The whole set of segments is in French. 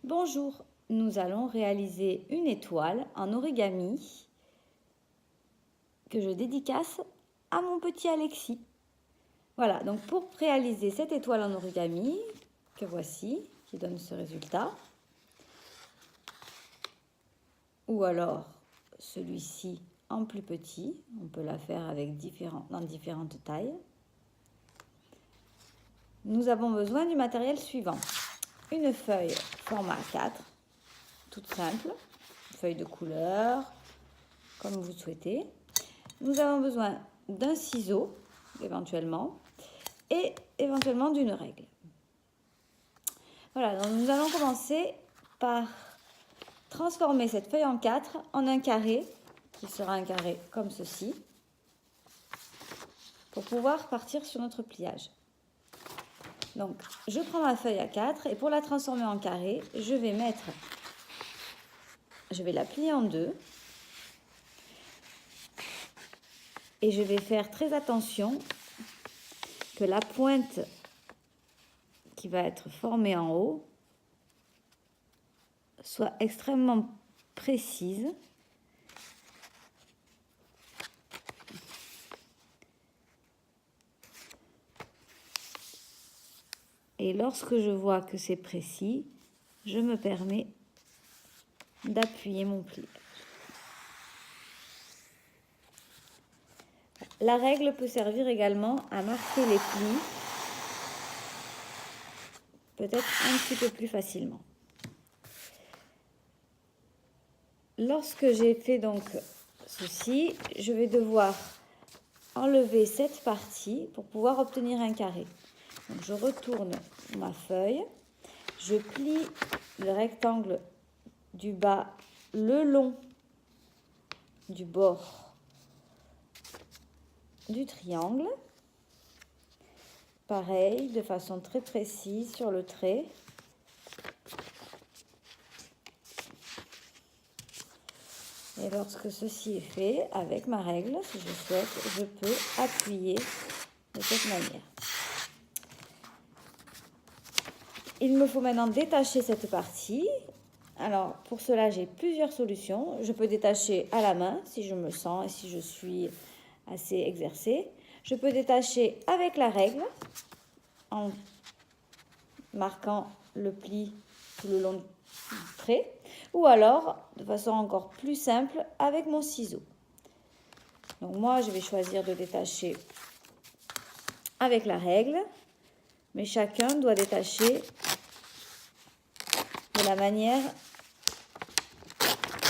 Bonjour, nous allons réaliser une étoile en origami que je dédicace à mon petit Alexis. Voilà, donc pour réaliser cette étoile en origami, que voici, qui donne ce résultat, ou alors celui-ci en plus petit, on peut la faire avec dans différentes tailles. Nous avons besoin du matériel suivant. Une feuille format A4, toute simple, une feuille de couleur, comme vous souhaitez. Nous avons besoin d'un ciseau, éventuellement, et éventuellement d'une règle. Voilà, donc nous allons commencer par transformer cette feuille en 4 en un carré, qui sera un carré comme ceci, pour pouvoir partir sur notre pliage. Donc, je prends ma feuille A4 et pour la transformer en carré, je vais la plier en deux. Et je vais faire très attention que la pointe qui va être formée en haut soit extrêmement précise. Et lorsque je vois que c'est précis, je me permets d'appuyer mon pliage. La règle peut servir également à marquer les plis, peut-être un petit peu plus facilement. Lorsque j'ai fait donc ceci, je vais devoir enlever cette partie pour pouvoir obtenir un carré. Donc je retourne ma feuille, je plie le rectangle du bas le long du bord du triangle. Pareil, de façon très précise sur le trait. Et lorsque ceci est fait, avec ma règle, si je souhaite, je peux appuyer de cette manière. Il me faut maintenant détacher cette partie. Alors, pour cela, j'ai plusieurs solutions. Je peux détacher à la main, si je me sens et si je suis assez exercée. Je peux détacher avec la règle, en marquant le pli tout le long du trait. Ou alors, de façon encore plus simple, avec mon ciseau. Donc moi, je vais choisir de détacher avec la règle. Mais chacun doit détacher de la manière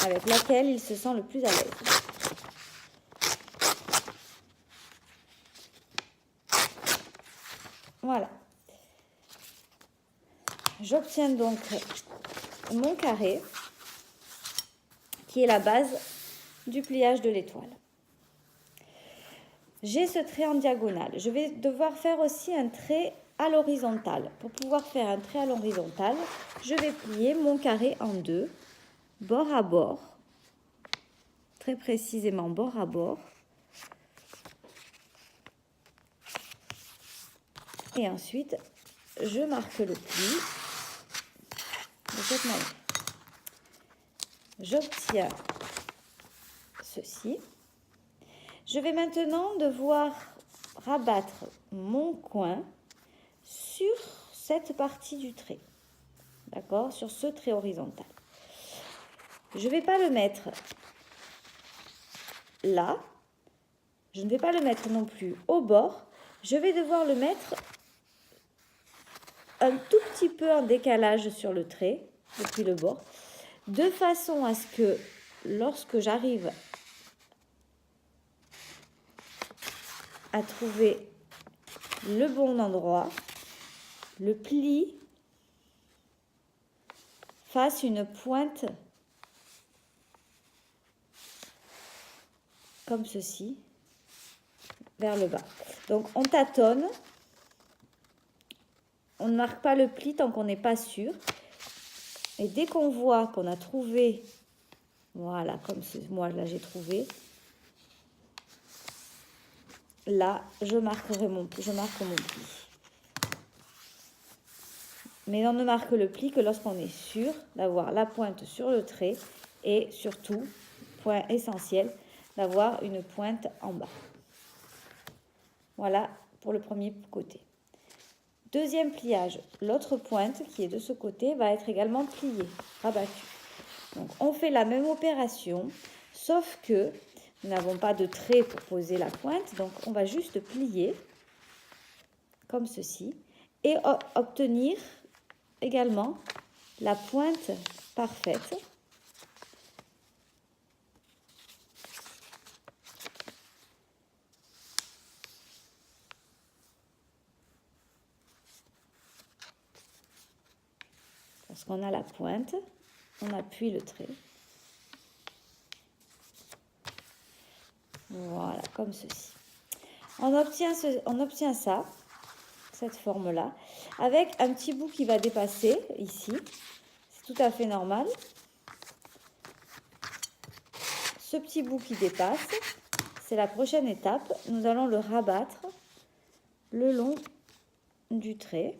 avec laquelle il se sent le plus à l'aise. Voilà. J'obtiens donc mon carré, qui est la base du pliage de l'étoile. J'ai ce trait en diagonale. Je vais devoir faire aussi un trait à l'horizontale. Pour pouvoir faire un trait à l'horizontale, je vais plier mon carré en deux, bord à bord, très précisément bord à bord. Et ensuite, je marque le pli de cette manière. J'obtiens ceci. Je vais maintenant devoir rabattre mon coin sur cette partie du trait. D'accord? Sur ce trait horizontal. Je ne vais pas le mettre là. Je ne vais pas le mettre non plus au bord. Je vais devoir le mettre un tout petit peu en décalage sur le trait, depuis le bord, de façon à ce que lorsque j'arrive à trouver le bon endroit, le pli fasse une pointe comme ceci vers le bas. Donc on tâtonne, on ne marque pas le pli tant qu'on n'est pas sûr. Et dès qu'on voit qu'on a trouvé, voilà, comme moi là j'ai trouvé, là je marque mon pli. Mais on ne marque le pli que lorsqu'on est sûr d'avoir la pointe sur le trait et surtout, point essentiel, d'avoir une pointe en bas. Voilà pour le premier côté. Deuxième pliage, l'autre pointe qui est de ce côté va être également pliée, rabattue. Donc on fait la même opération, sauf que nous n'avons pas de trait pour poser la pointe, donc on va juste plier comme ceci et obtenir également la pointe parfaite. Lorsqu'on a la pointe, on appuie le trait. Voilà, comme ceci. On obtient ça, cette forme-là, avec un petit bout qui va dépasser ici. C'est tout à fait normal. Ce petit bout qui dépasse, c'est la prochaine étape. Nous allons le rabattre le long du trait.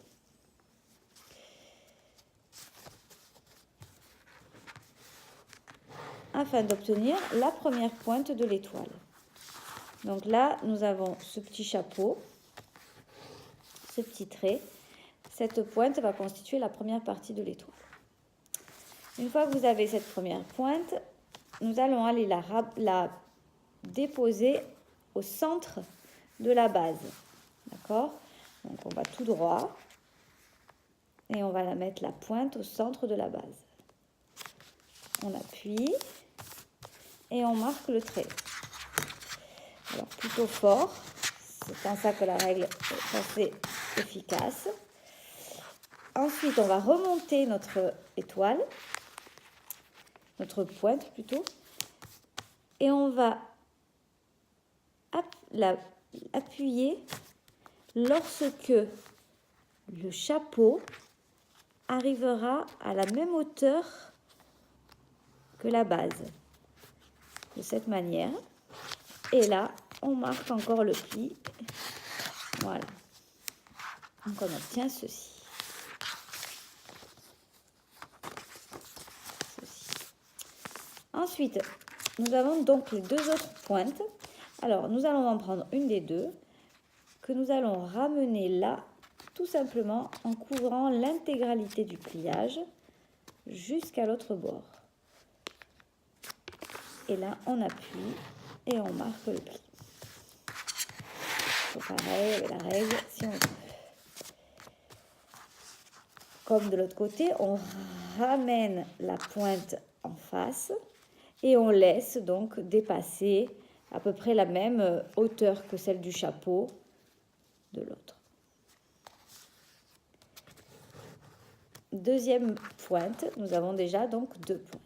Afin d'obtenir la première pointe de l'étoile. Donc là, nous avons ce petit chapeau, ce petit trait. Cette pointe va constituer la première partie de l'étoile. Une fois que vous avez cette première pointe, nous allons aller la déposer au centre de la base. D'accord? Donc on va tout droit et on va la mettre la pointe au centre de la base. On appuie et on marque le trait. Alors plutôt fort, c'est en ça que la règle est assez efficace. Ensuite, on va remonter notre étoile, notre pointe plutôt, et on va la appuyer lorsque le chapeau arrivera à la même hauteur que la base. De cette manière. Et là, on marque encore le pli. Voilà. Donc on obtient ceci. Ensuite, nous avons donc les deux autres pointes. Alors, nous allons en prendre une des deux que nous allons ramener là, tout simplement en couvrant l'intégralité du pliage jusqu'à l'autre bord. Et là, on appuie et on marque le pli. Pareil avec la règle, si on veut. Comme de l'autre côté, on ramène la pointe en face et on laisse donc dépasser à peu près la même hauteur que celle du chapeau de l'autre. Deuxième pointe, nous avons déjà donc deux pointes.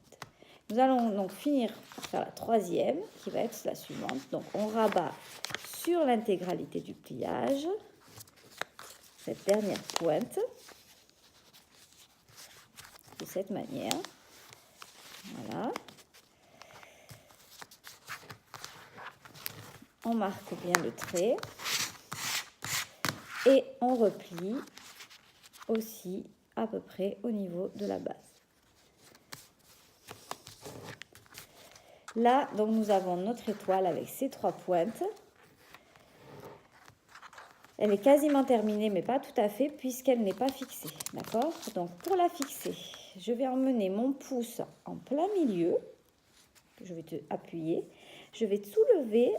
Nous allons donc finir par faire la troisième qui va être la suivante. Donc on rabat sur l'intégralité du pliage cette dernière pointe de cette manière. Voilà. On marque bien le trait et on replie aussi à peu près au niveau de la base. Là, donc, nous avons notre étoile avec ses trois pointes. Elle est quasiment terminée, mais pas tout à fait, puisqu'elle n'est pas fixée. D'accord? Donc, pour la fixer, je vais emmener mon pouce en plein milieu. Je vais appuyer. Je vais soulever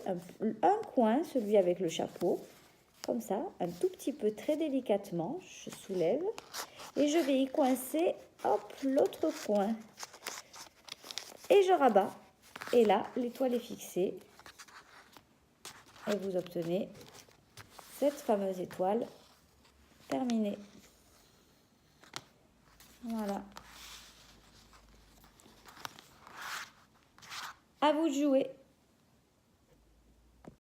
un coin, celui avec le chapeau, comme ça, un tout petit peu, très délicatement. Je soulève et je vais y coincer, hop, l'autre coin. Et je rabats. Et là, l'étoile est fixée. Et vous obtenez cette fameuse étoile terminée. Voilà. À vous de jouer.